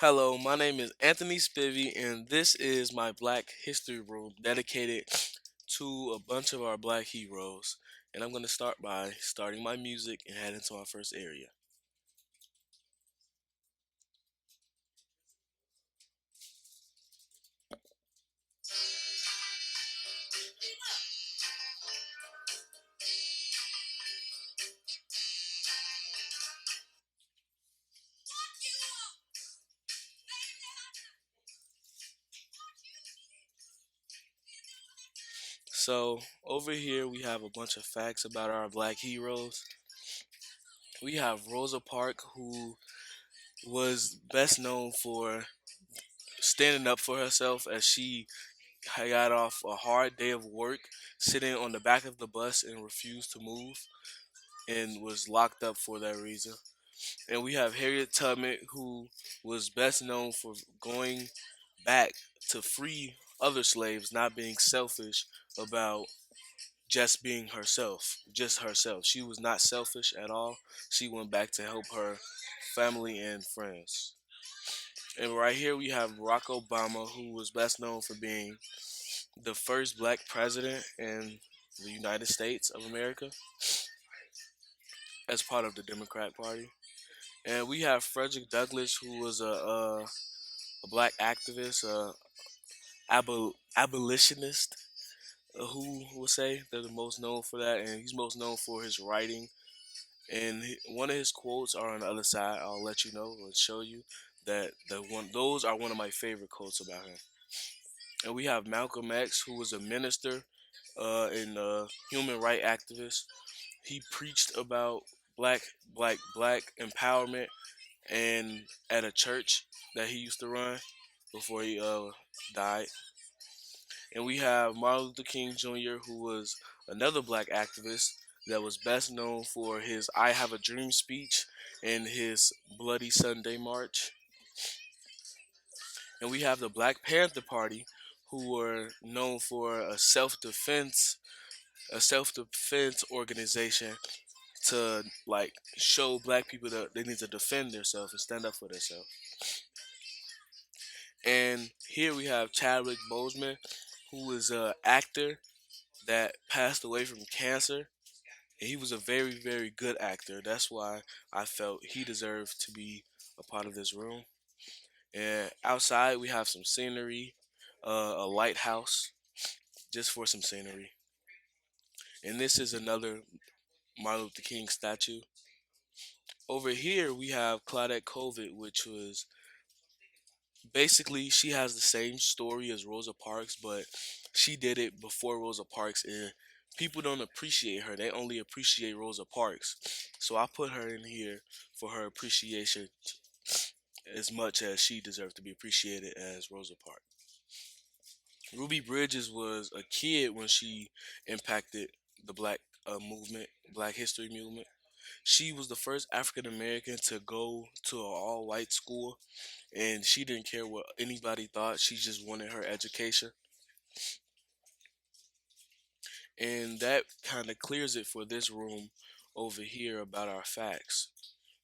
Hello, my name is Anthony Spivey, and this is my Black History Room dedicated to a bunch of our black heroes. And I'm going to start by starting my music and head into our first area. So, over here we have a bunch of facts about our black heroes. We have Rosa Parks, who was best known for standing up for herself as she got off a hard day of work, sitting on the back of the bus and refused to move and was locked up for that reason. And we have Harriet Tubman, who was best known for going back to free other slaves, not being selfish about just being herself, just herself. She was not selfish at all. She went back to help her family and friends. And right here we have Barack Obama, who was best known for being the first black president in the United States of America as part of the Democrat Party. And we have Frederick Douglass, who was a black activist, abolitionist, who will say they're the most known for that, and he's most known for his writing. And one of his quotes are on the other side. I'll let you know and show you that the one those are one of my favorite quotes about him. And we have Malcolm X, who was a minister and human right activist. He preached about black empowerment and at a church that he used to run before he died. And we have Martin Luther King Jr., who was another black activist that was best known for his I Have a Dream speech and his Bloody Sunday March. And we have the Black Panther Party, who were known for a self defense organization to like show black people that they need to defend themselves and stand up for themselves. And here we have Chadwick Boseman, who is an actor that passed away from cancer. And he was a very, very good actor. That's why I felt he deserved to be a part of this room. And outside, we have some scenery, a lighthouse, just for some scenery. And this is another Martin Luther King statue. Over here, we have Claudette Colvin, which was basically she has the same story as Rosa Parks, but she did it before Rosa Parks, and people don't appreciate her. They only appreciate Rosa Parks. So I put her in here for her appreciation as much as she deserved to be appreciated as Rosa Parks. Ruby Bridges was a kid when she impacted the Black History movement. She was the first African American to go to an all white school, and she didn't care what anybody thought. She just wanted her education. And that kind of clears it for this room over here about our facts,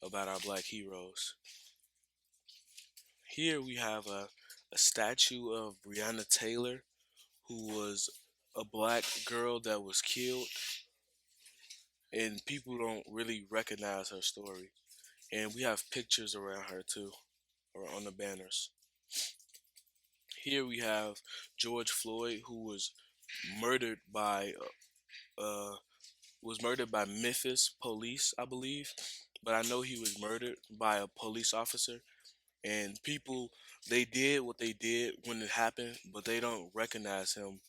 about our black heroes. Here we have a statue of Breonna Taylor, who was a black girl that was killed, and people don't really recognize her story. And we have pictures around her too, or on the banners. Here we have George Floyd, who murdered by uh, Memphis police, I believe. But I know he was murdered by a police officer, and people they did what they did when it happened, but they don't recognize him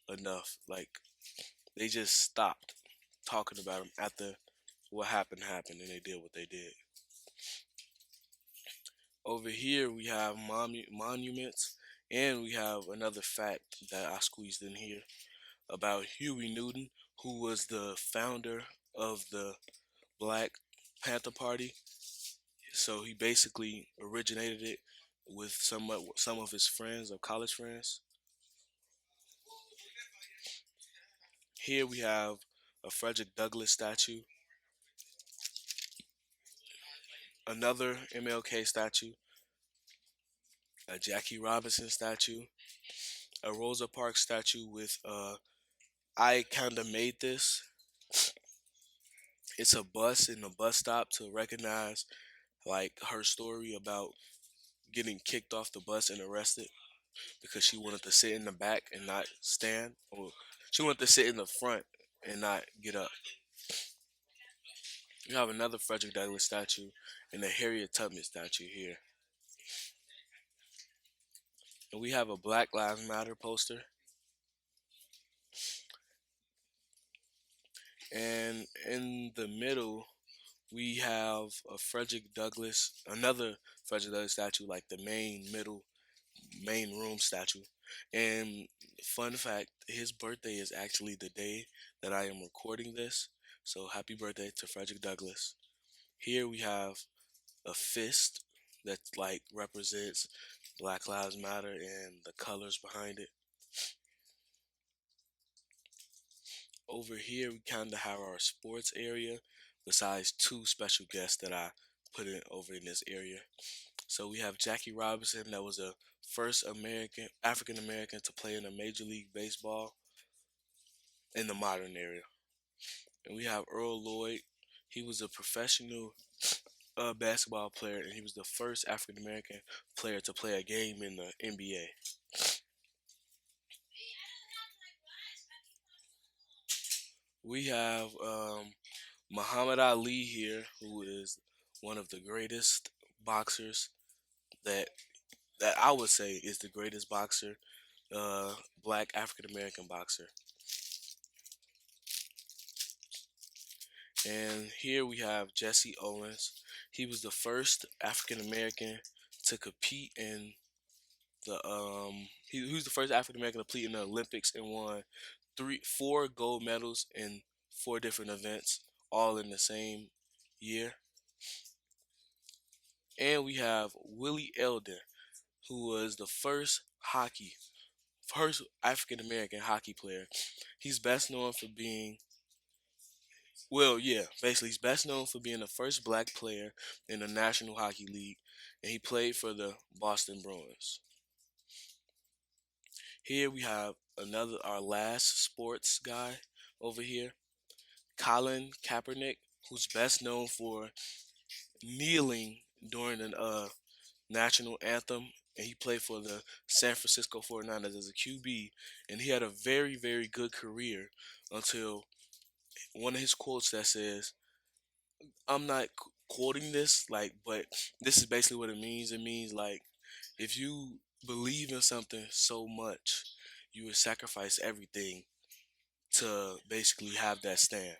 enough. Like they just stopped talking about him after what happened, and they did what they did. Over here we have monuments, and we have another fact that I squeezed in here about Huey Newton, who was the founder of the Black Panther Party. So he basically originated it with some of his friends or college friends. Here we have a Frederick Douglass statue, another MLK statue, a Jackie Robinson statue, a Rosa Parks statue with I kind of made this. It's a bus in a bus stop to recognize like her story about getting kicked off the bus and arrested because she wanted to sit in the back and not stand, or she wanted to sit in the front and not get up. You have another Frederick Douglass statue and a Harriet Tubman statue here. And we have a Black Lives Matter poster. And in the middle, we have a Frederick Douglass, another Frederick Douglass statue, like the main room statue. And fun fact, his birthday is actually the day that I am recording this. So happy birthday to Frederick Douglass. Here we have a fist that like represents Black Lives Matter and the colors behind it. Over here we kind of have our sports area besides two special guests that I put in over in this area. So we have Jackie Robinson, that was a first African American to play in a Major League Baseball in the modern era. And we have Earl Lloyd. He was a professional basketball player, and he was the first African American player to play a game in the NBA. We have Muhammad Ali here, who is one of the greatest boxers that that I would say is the greatest boxer, black African American boxer. And here we have Jesse Owens. He was the first African American to compete in he was the first African American to compete in the Olympics and won four gold medals in four different events, all in the same year. And we have Willie Eldon, who was the first African American hockey player. He's best known for being, well, yeah, basically he's best known for being the first black player in the National Hockey League, and he played for the Boston Bruins. Here we have our last sports guy over here, Colin Kaepernick, who's best known for kneeling during the national anthem, and he played for the San Francisco 49ers as a QB, and he had a very, very good career until one of his quotes that says, I'm not quoting this, like, but this is basically what it means. It means, like, if you believe in something so much, you would sacrifice everything to basically have that stand.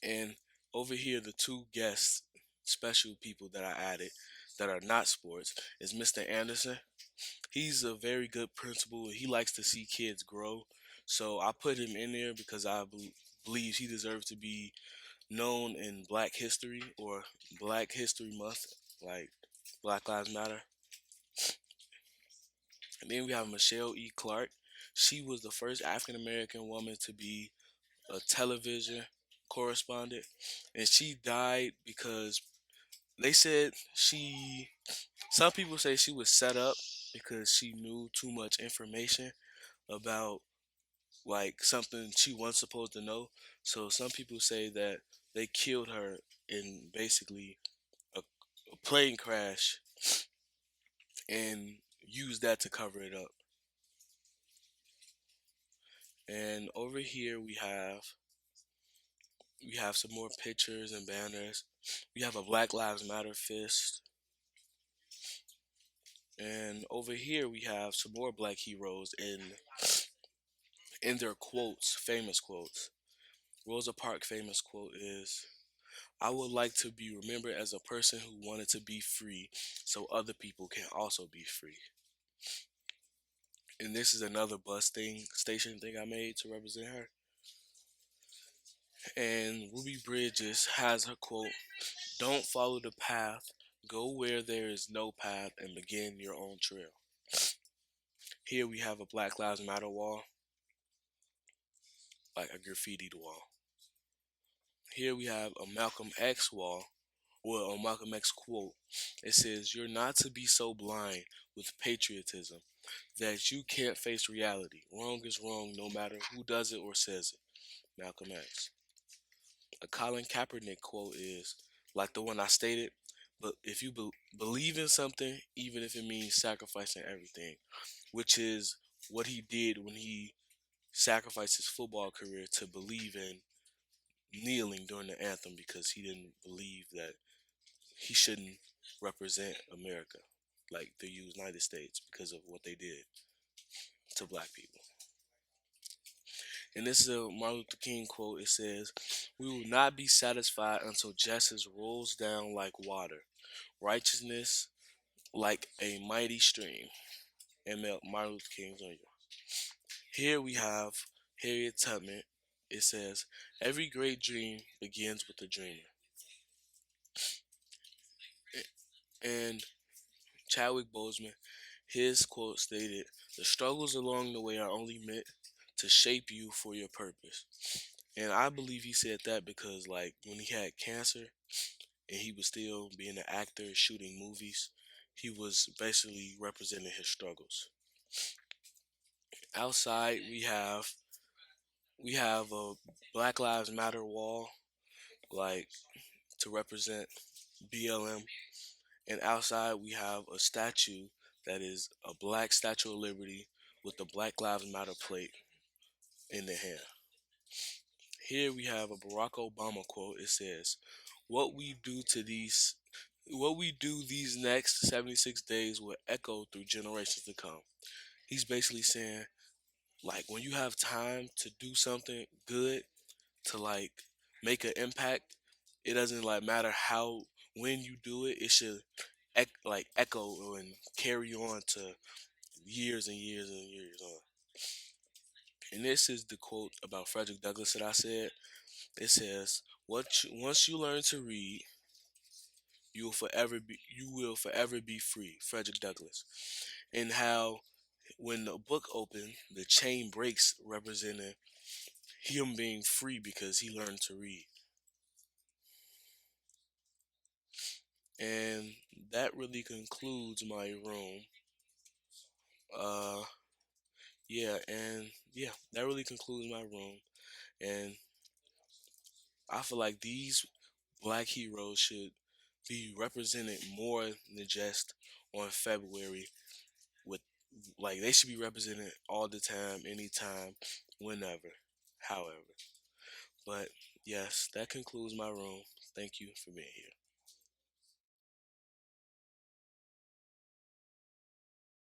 And over here, the two guests, special people that I added that are not sports, is Mr. Anderson. He's a very good principal. He likes to see kids grow. So I put him in there because I believe he deserves to be known in Black History or Black History Month, like Black Lives Matter. And then we have Michelle E. Clark. She was the first African American woman to be a television correspondent, and she died because they said some people say she was set up because she knew too much information about like something she wasn't supposed to know. So some people say that they killed her in basically a plane crash and used that to cover it up. And over here we have some more pictures and banners. We have a Black Lives Matter fist. And over here we have some more black heroes in their quotes, famous quotes. Rosa Parks' famous quote is, I would like to be remembered as a person who wanted to be free so other people can also be free. And this is another station thing I made to represent her. And Ruby Bridges has her quote, don't follow the path, go where there is no path and begin your own trail. Here we have a Black Lives Matter wall, like a graffitied wall. Here we have a Malcolm X wall well, on Malcolm X quote, it says, "You're not to be so blind with patriotism that you can't face reality. Wrong is wrong no matter who does it or says it." Malcolm X. A Colin Kaepernick quote is, like the one I stated, but if you believe in something, even if it means sacrificing everything, which is what he did when he sacrificed his football career to believe in kneeling during the anthem because he didn't believe that he shouldn't represent America, like the United States, because of what they did to black people. And this is a Martin Luther King quote. It says, "We will not be satisfied until justice rolls down like water, righteousness like a mighty stream." Martin Luther King Jr. Here we have Harriet Tubman. It says, "Every great dream begins with a dreamer." And Chadwick Boseman, his quote stated, "The struggles along the way are only meant to shape you for your purpose." And I believe he said that because, like, when he had cancer and he was still being an actor, shooting movies, he was basically representing his struggles. Outside, we have a Black Lives Matter wall, like, to represent BLM. And outside, we have a statue that is a black Statue of Liberty with the Black Lives Matter plate in the hand. Here we have a Barack Obama quote. It says, "What we do to these what we do these next 76 days will echo through generations to come." He's basically saying, like, when you have time to do something good, to, like, make an impact, it doesn't, like, matter how, when you do it, it should like echo and carry on to years and years and years on. And this is the quote about Frederick Douglass that I said. It says, Once you learn to read, you will forever be free." Frederick Douglass. And how when the book opened, the chain breaks, representing him being free because he learned to read. And that really concludes my room. Uh, yeah, that really concludes my room. And I feel like these black heroes should be represented more than just on February. With, like, they should be represented all the time, anytime, whenever, however. But yes, that concludes my room. Thank you for being here.